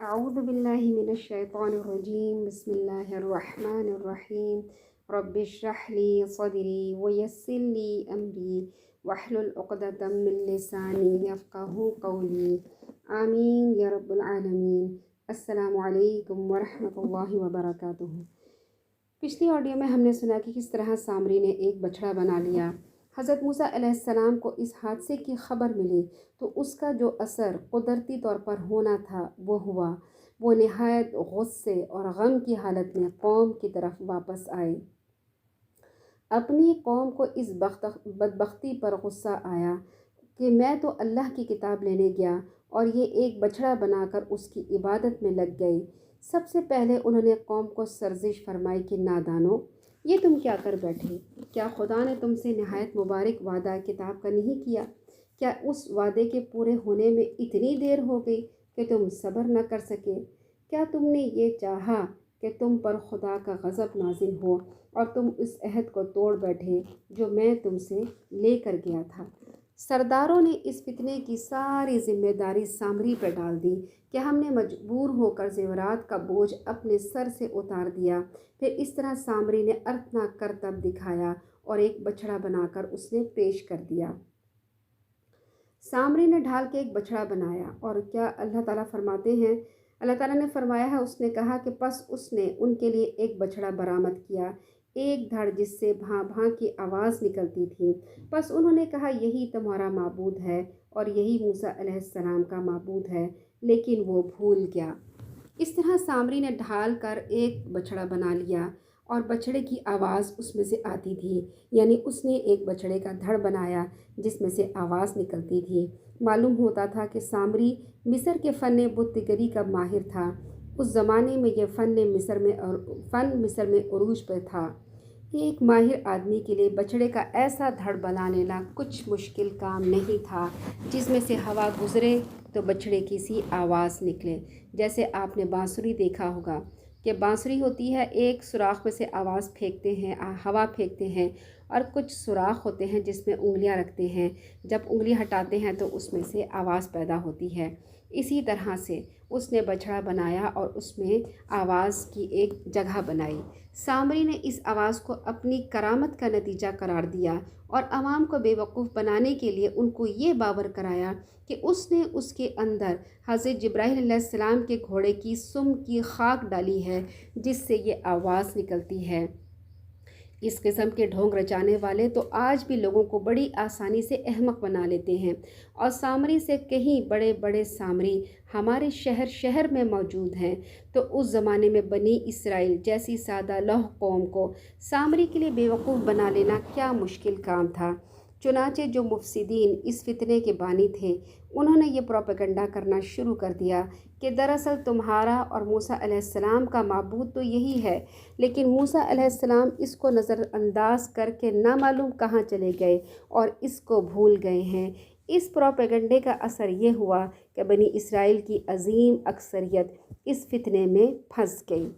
أعوذ بالله من الشيطان الرجيم بسم الله الرحمن الرحيم رب اشرح لي صدري ويسر لي أمري واحلل عقدة من لساني يفقه قولي آمين يا رب العالمين السلام علیکم ورحمۃ اللہ وبرکاتہ۔ پچھلی آڈیو میں ہم نے سنا کہ کس طرح سامری نے ایک بچھڑا بنا لیا۔ حضرت موسیٰ علیہ السلام کو اس حادثے کی خبر ملی تو اس کا جو اثر قدرتی طور پر ہونا تھا وہ ہوا۔ وہ نہایت غصے اور غم کی حالت میں قوم کی طرف واپس آئے۔ اپنی قوم کو اس بدبختی پر غصہ آیا کہ میں تو اللہ کی کتاب لینے گیا اور یہ ایک بچھڑا بنا کر اس کی عبادت میں لگ گئی۔ سب سے پہلے انہوں نے قوم کو سرزش فرمائی کہ نادانو، یہ تم کیا کر بیٹھے؟ کیا خدا نے تم سے نہایت مبارک وعدہ کتاب کا نہیں کیا؟ کیا اس وعدے کے پورے ہونے میں اتنی دیر ہو گئی کہ تم صبر نہ کر سکے؟ کیا تم نے یہ چاہا کہ تم پر خدا کا غضب نازل ہو اور تم اس عہد کو توڑ بیٹھے جو میں تم سے لے کر گیا تھا؟ سرداروں نے اس فتنے کی ساری ذمہ داری سامری پر ڈال دی کہ ہم نے مجبور ہو کر زیورات کا بوجھ اپنے سر سے اتار دیا۔ پھر اس طرح سامری نے ارتناک کرتب دکھایا اور ایک بچھڑا بنا کر اس نے پیش کر دیا۔ سامری نے ڈھال کے ایک بچھڑا بنایا اور کیا اللہ تعالیٰ فرماتے ہیں، اللہ تعالیٰ نے فرمایا ہے، اس نے کہا کہ پس اس نے ان کے لیے ایک بچھڑا برآمد کیا، ایک دھڑ جس سے بھاں بھاں کی آواز نکلتی تھی۔ پس انہوں نے کہا یہی تمہارا معبود ہے اور یہی موسیٰ علیہ السلام کا معبود ہے، لیکن وہ بھول گیا۔ اس طرح سامری نے ڈھال کر ایک بچھڑا بنا لیا اور بچھڑے کی آواز اس میں سے آتی تھی، یعنی اس نے ایک بچھڑے کا دھڑ بنایا جس میں سے آواز نکلتی تھی۔ معلوم ہوتا تھا کہ سامری مصر کے فن بت گری کا ماہر تھا۔ اس زمانے میں یہ فن مصر میں عروج پر تھا۔ ایک ماہر آدمی کے لیے بچھڑے کا ایسا دھڑ بنا لینا کچھ مشکل کام نہیں تھا جس میں سے ہوا گزرے تو بچھڑے کی سی آواز نکلے۔ جیسے آپ نے بانسری دیکھا ہوگا کہ بانسری ہوتی ہے، ایک سوراخ میں سے آواز پھینکتے ہیں، ہوا پھینکتے ہیں، اور کچھ سوراخ ہوتے ہیں جس میں انگلیاں رکھتے ہیں، جب انگلی ہٹاتے ہیں تو اس میں سے آواز پیدا ہوتی ہے۔ اسی طرح سے اس نے بچھڑا بنایا اور اس میں آواز کی ایک جگہ بنائی۔ سامری نے اس آواز کو اپنی کرامت کا نتیجہ قرار دیا اور عوام کو بے وقوف بنانے کے لیے ان کو یہ باور کرایا کہ اس نے اس کے اندر حضرت جبرائیل علیہ السلام کے گھوڑے کی سم کی خاک ڈالی ہے جس سے یہ آواز نکلتی ہے۔ اس قسم کے ڈھونگ رچانے والے تو آج بھی لوگوں کو بڑی آسانی سے احمق بنا لیتے ہیں، اور سامری سے کہیں بڑے بڑے سامری ہمارے شہر میں موجود ہیں۔ تو اس زمانے میں بنی اسرائیل جیسی سادہ لوح قوم کو سامری کے لیے بے وقوف بنا لینا کیا مشکل کام تھا۔ چنانچہ جو مفسدین اس فتنے کے بانی تھے انہوں نے یہ پروپیگنڈا کرنا شروع کر دیا کہ دراصل تمہارا اور موسیٰ علیہ السلام کا معبود تو یہی ہے، لیکن موسیٰ علیہ السلام اس کو نظر انداز کر کے نامعلوم کہاں چلے گئے اور اس کو بھول گئے ہیں۔ اس پروپیگنڈے کا اثر یہ ہوا کہ بنی اسرائیل کی عظیم اکثریت اس فتنے میں پھنس گئی۔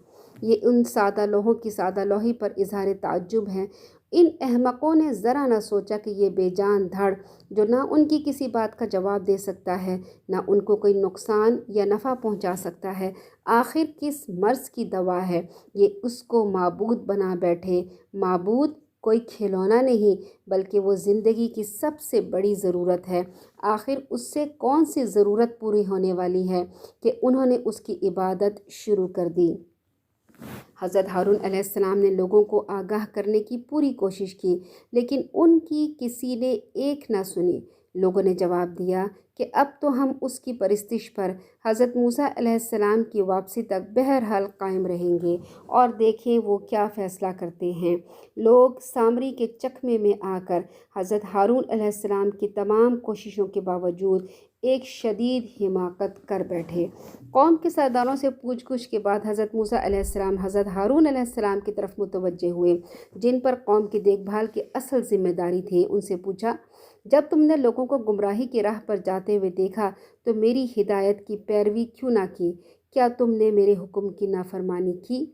یہ ان سادہ لوحوں کی سادہ لوحی پر اظہار تعجب ہے۔ ان احمقوں نے ذرا نہ سوچا کہ یہ بے جان دھڑ جو نہ ان کی کسی بات کا جواب دے سکتا ہے، نہ ان کو کوئی نقصان یا نفع پہنچا سکتا ہے، آخر کس مرض کی دوا ہے، یہ اس کو معبود بنا بیٹھے۔ معبود کوئی کھلونا نہیں بلکہ وہ زندگی کی سب سے بڑی ضرورت ہے۔ آخر اس سے کون سی ضرورت پوری ہونے والی ہے کہ انہوں نے اس کی عبادت شروع کر دی۔ حضرت ہارون علیہ السلام نے لوگوں کو آگاہ کرنے کی پوری کوشش کی، لیکن ان کی کسی نے ایک نہ سنی۔ لوگوں نے جواب دیا کہ اب تو ہم اس کی پرستش پر حضرت موسیٰ علیہ السلام کی واپسی تک بہرحال قائم رہیں گے اور دیکھیں وہ کیا فیصلہ کرتے ہیں۔ لوگ سامری کے چکمے میں آ کر حضرت ہارون علیہ السلام کی تمام کوششوں کے باوجود ایک شدید حماقت کر بیٹھے۔ قوم کے سرداروں سے پوچھ گچھ کے بعد حضرت موسیٰ علیہ السلام حضرت ہارون علیہ السلام کی طرف متوجہ ہوئے جن پر قوم کی دیکھ بھال کی اصل ذمہ داری تھی۔ ان سے پوچھا، جب تم نے لوگوں کو گمراہی کی راہ پر جاتے ہوئے دیکھا تو میری ہدایت کی پیروی کیوں نہ کی؟ کیا تم نے میرے حکم کی نافرمانی کی؟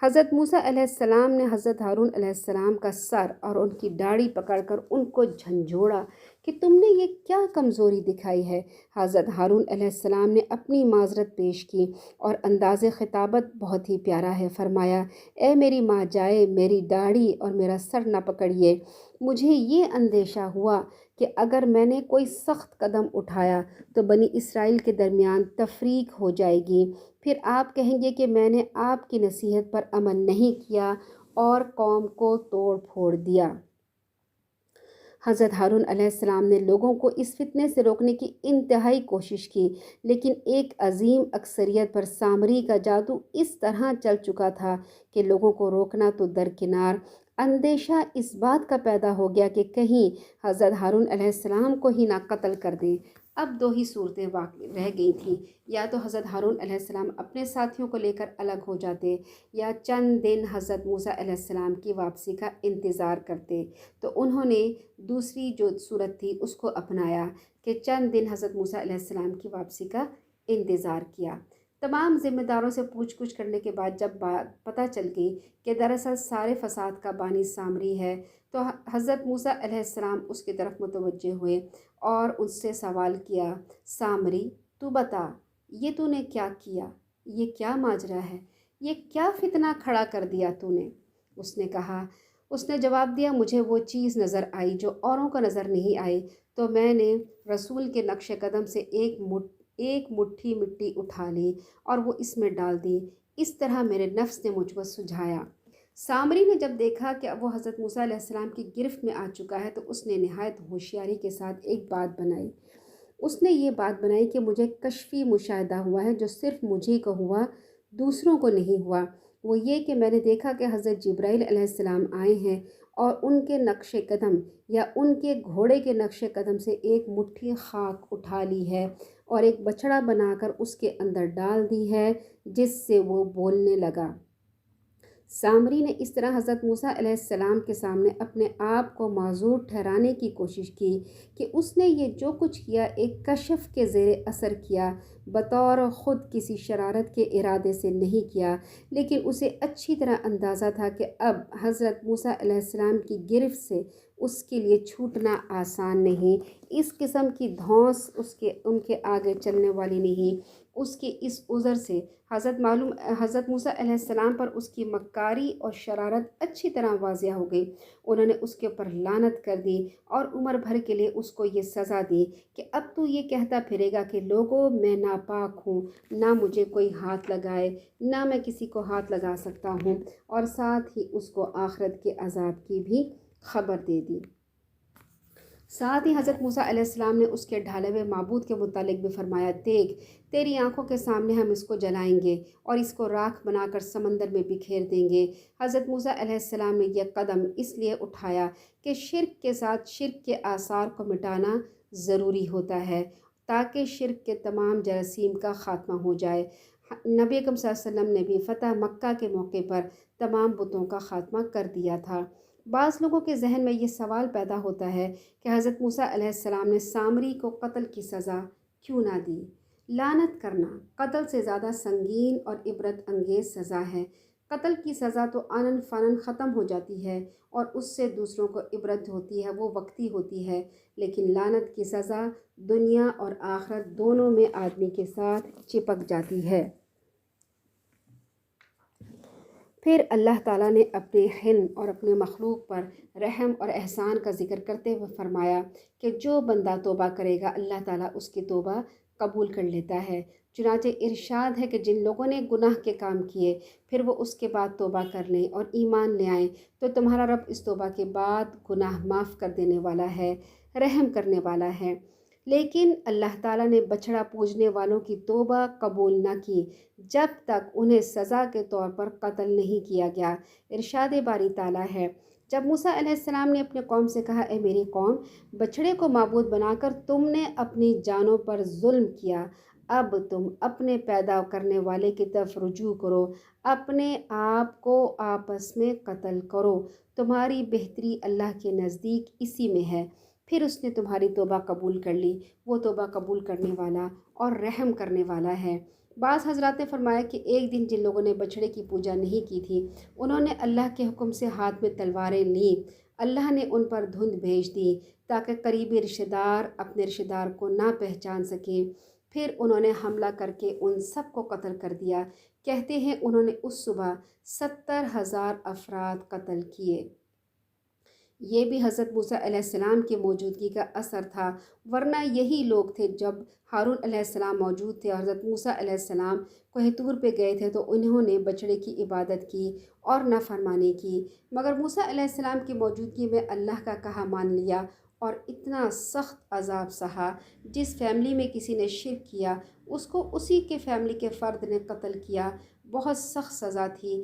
حضرت موسیٰ علیہ السلام نے حضرت ہارون علیہ السلام کا سر اور ان کی داڑھی پکڑ کر ان کو جھنجھوڑا کہ کہ تم نے یہ کیا کمزوری دکھائی ہے۔ حضرت ہارون علیہ السلام نے اپنی معذرت پیش کی اور انداز خطابت بہت ہی پیارا ہے۔ فرمایا، اے میری ماں جائے، میری داڑھی اور میرا سر نہ پکڑیے۔ مجھے یہ اندیشہ ہوا کہ اگر میں نے کوئی سخت قدم اٹھایا تو بنی اسرائیل کے درمیان تفریق ہو جائے گی، پھر آپ کہیں گے کہ میں نے آپ کی نصیحت پر عمل نہیں کیا اور قوم کو توڑ پھوڑ دیا۔ حضرت ہارون علیہ السلام نے لوگوں کو اس فتنے سے روکنے کی انتہائی کوشش کی، لیکن ایک عظیم اکثریت پر سامری کا جادو اس طرح چل چکا تھا کہ لوگوں کو روکنا تو درکنار، اندیشہ اس بات کا پیدا ہو گیا کہ کہیں حضرت ہارون علیہ السلام کو ہی نہ قتل کر دیں۔ اب دو ہی صورتیں واقع رہ گئی تھیں، یا تو حضرت ہارون علیہ السلام اپنے ساتھیوں کو لے کر الگ ہو جاتے یا چند دن حضرت موسیٰ علیہ السلام کی واپسی کا انتظار کرتے۔ تو انہوں نے دوسری جو صورت تھی اس کو اپنایا کہ چند دن حضرت موسیٰ علیہ السلام کی واپسی کا انتظار کیا۔ تمام ذمہ داروں سے پوچھ گچھ کرنے کے بعد جب بات پتہ چل گئی کہ دراصل سارے فساد کا بانی سامری ہے، تو حضرت موسیٰ علیہ السلام اس کی طرف متوجہ ہوئے اور اس سے سوال کیا، سامری تو بتا، یہ تو نے کیا کیا؟ یہ کیا ماجرا ہے؟ یہ کیا فتنہ کھڑا کر دیا تو نے؟ اس نے جواب دیا، مجھے وہ چیز نظر آئی جو اوروں کو نظر نہیں آئی، تو میں نے رسول کے نقش قدم سے ایک مٹھی مٹی اٹھا لی اور وہ اس میں ڈال دی۔ اس طرح میرے نفس نے مجھ کو سجھایا۔ سامری نے جب دیکھا کہ اب وہ حضرت موسیٰ علیہ السلام کی گرفت میں آ چکا ہے تو اس نے نہایت ہوشیاری کے ساتھ ایک بات بنائی۔ اس نے یہ بات بنائی کہ مجھے کشفی مشاہدہ ہوا ہے جو صرف مجھے کو ہوا، دوسروں کو نہیں ہوا۔ وہ یہ کہ میں نے دیکھا کہ حضرت جبرائیل علیہ السلام آئے ہیں اور ان کے نقش قدم یا ان کے گھوڑے کے نقش قدم سے ایک مٹھی خاک اٹھا لی ہے اور ایک بچڑا بنا کر اس کے اندر ڈال دی ہے، جس سے وہ بولنے لگا۔ سامری نے اس طرح حضرت موسیٰ علیہ السلام کے سامنے اپنے آپ کو معذور ٹھہرانے کی کوشش کی کہ اس نے یہ جو کچھ کیا ایک کشف کے زیر اثر کیا، بطور خود کسی شرارت کے ارادے سے نہیں کیا، لیکن اسے اچھی طرح اندازہ تھا کہ اب حضرت موسیٰ علیہ السلام کی گرفت سے اس کے لیے چھوٹنا آسان نہیں، اس قسم کی دھونس ان کے آگے چلنے والی نہیں۔ اس کے اس عذر سے حضرت موسیٰ علیہ السلام پر اس کی مکاری اور شرارت اچھی طرح واضح ہو گئی۔ انہوں نے اس کے اوپر لعنت کر دی اور عمر بھر کے لیے اس کو یہ سزا دی کہ اب تو یہ کہتا پھرے گا کہ لوگوں میں ناپاک ہوں، نہ مجھے کوئی ہاتھ لگائے، نہ میں کسی کو ہاتھ لگا سکتا ہوں، اور ساتھ ہی اس کو آخرت کے عذاب کی بھی خبر دے دی۔ ساتھ ہی حضرت موسیٰ علیہ السلام نے اس کے ڈھالے ہوئے معبود کے متعلق بھی فرمایا، دیکھ تیری آنکھوں کے سامنے ہم اس کو جلائیں گے اور اس کو راکھ بنا کر سمندر میں بکھیر دیں گے۔ حضرت موسیٰ علیہ السلام نے یہ قدم اس لیے اٹھایا کہ شرک کے ساتھ شرک کے آثار کو مٹانا ضروری ہوتا ہے تاکہ شرک کے تمام جراثیم کا خاتمہ ہو جائے۔ نبی اکرم صلی اللہ علیہ وسلم نے بھی فتح مکہ کے موقع پر تمام بتوں کا خاتمہ کر دیا تھا۔ بعض لوگوں کے ذہن میں یہ سوال پیدا ہوتا ہے کہ حضرت موسیٰ علیہ السلام نے سامری کو قتل کی سزا کیوں نہ دی؟ لعنت کرنا قتل سے زیادہ سنگین اور عبرت انگیز سزا ہے۔ قتل کی سزا تو آنن فانن ختم ہو جاتی ہے اور اس سے دوسروں کو عبرت ہوتی ہے، وہ وقتی ہوتی ہے، لیکن لعنت کی سزا دنیا اور آخرت دونوں میں آدمی کے ساتھ چپک جاتی ہے۔ پھر اللہ تعالیٰ نے اپنے حلم اور اپنے مخلوق پر رحم اور احسان کا ذکر کرتے ہوئے فرمایا کہ جو بندہ توبہ کرے گا اللہ تعالیٰ اس کی توبہ قبول کر لیتا ہے۔ چنانچہ ارشاد ہے کہ جن لوگوں نے گناہ کے کام کیے پھر وہ اس کے بعد توبہ کر لیں اور ایمان لے آئیں تو تمہارا رب اس توبہ کے بعد گناہ معاف کر دینے والا ہے، رحم کرنے والا ہے۔ لیکن اللہ تعالیٰ نے بچھڑا پوجنے والوں کی توبہ قبول نہ کی جب تک انہیں سزا کے طور پر قتل نہیں کیا گیا۔ ارشاد باری تعالیٰ ہے، جب موسیٰ علیہ السلام نے اپنے قوم سے کہا، اے میری قوم، بچھڑے کو معبود بنا کر تم نے اپنی جانوں پر ظلم کیا، اب تم اپنے پیدا کرنے والے کی طرف رجوع کرو، اپنے آپ کو آپس میں قتل کرو، تمہاری بہتری اللہ کے نزدیک اسی میں ہے۔ پھر اس نے تمہاری توبہ قبول کر لی، وہ توبہ قبول کرنے والا اور رحم کرنے والا ہے۔ بعض حضرات نے فرمایا کہ ایک دن جن لوگوں نے بچھڑے کی پوجا نہیں کی تھی انہوں نے اللہ کے حکم سے ہاتھ میں تلواریں لیں، اللہ نے ان پر دھند بھیج دی تاکہ قریبی رشتہ دار اپنے رشتہ دار کو نہ پہچان سکیں۔ پھر انہوں نے حملہ کر کے ان سب کو قتل کر دیا۔ کہتے ہیں انہوں نے اس صبح 70,000 افراد قتل کیے۔ یہ بھی حضرت موسیٰ علیہ السلام کی موجودگی کا اثر تھا، ورنہ یہی لوگ تھے جب ہارون علیہ السلام موجود تھے اور حضرت موسیٰ علیہ السلام کوہ طور پہ گئے تھے تو انہوں نے بچڑے کی عبادت کی اور نافرمانی کی، مگر موسیٰ علیہ السلام کی موجودگی میں اللہ کا کہا مان لیا اور اتنا سخت عذاب سہا۔ جس فیملی میں کسی نے شرک کیا اس کو اسی کے فیملی کے فرد نے قتل کیا، بہت سخت سزا تھی۔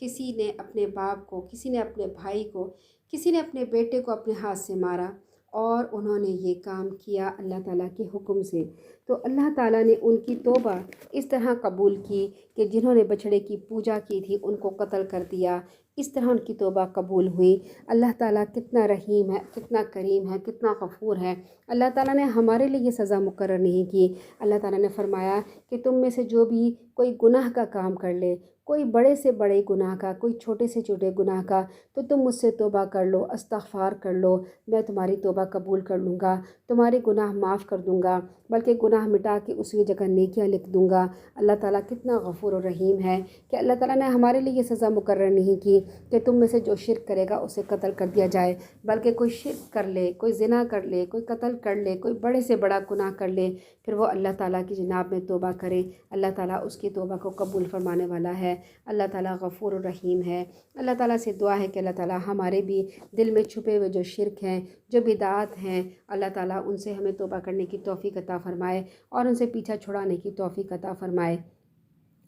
کسی نے اپنے باپ کو، کسی نے اپنے بھائی کو، کسی نے اپنے بیٹے کو اپنے ہاتھ سے مارا، اور انہوں نے یہ کام کیا اللہ تعالیٰ کے حکم سے۔ تو اللہ تعالیٰ نے ان کی توبہ اس طرح قبول کی کہ جنہوں نے بچھڑے کی پوجا کی تھی ان کو قتل کر دیا، اس طرح ان کی توبہ قبول ہوئی۔ اللہ تعالیٰ کتنا رحیم ہے، کتنا کریم ہے، کتنا غفور ہے۔ اللہ تعالیٰ نے ہمارے لیے یہ سزا مقرر نہیں کی۔ اللہ تعالیٰ نے فرمایا کہ تم میں سے جو بھی کوئی گناہ کا کام کر لے، کوئی بڑے سے بڑے گناہ کا، کوئی چھوٹے سے چھوٹے گناہ کا، تو تم مجھ سے توبہ کر لو، استغفار کر لو، میں تمہاری توبہ قبول کر لوں گا، تمہارے گناہ معاف کر دوں گا، بلکہ گناہ مٹا کے اسی جگہ نیکیاں لکھ دوں گا۔ اللہ تعالیٰ کتنا غفور و رحیم ہے کہ اللہ تعالیٰ نے ہمارے لیے یہ سزا مقرر نہیں کی کہ تم میں سے جو شرک کرے گا اسے قتل کر دیا جائے، بلکہ کوئی شرک کر لے، کوئی زنا کر لے، کوئی قتل کر لے، کوئی بڑے سے بڑا گناہ کر لے، پھر وہ اللہ تعالیٰ کی جناب میں توبہ کرے، اللہ تعالیٰ اس کی توبہ کو قبول فرمانے والا ہے۔ اللہ تعالیٰ غفور و رحیم ہے۔ اللہ تعالیٰ سے دعا ہے کہ اللہ تعالیٰ ہمارے بھی دل میں چھپے ہوئے جو شرک ہیں، جو بدعات ہیں، اللہ تعالیٰ ان سے ہمیں توبہ کرنے کی توفیق عطا فرمائے اور ان سے پیچھا چھڑانے کی توفیق عطا فرمائے۔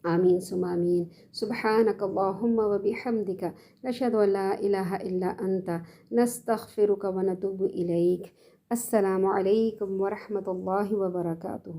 آمین ثم آمین۔ سبحانک اللہم و بحمدک، نشہد ان لا الہ الا انت، نستغفرک و نتوب الیک۔ السلام علیکم ورحمۃ اللہ وبرکاتہ۔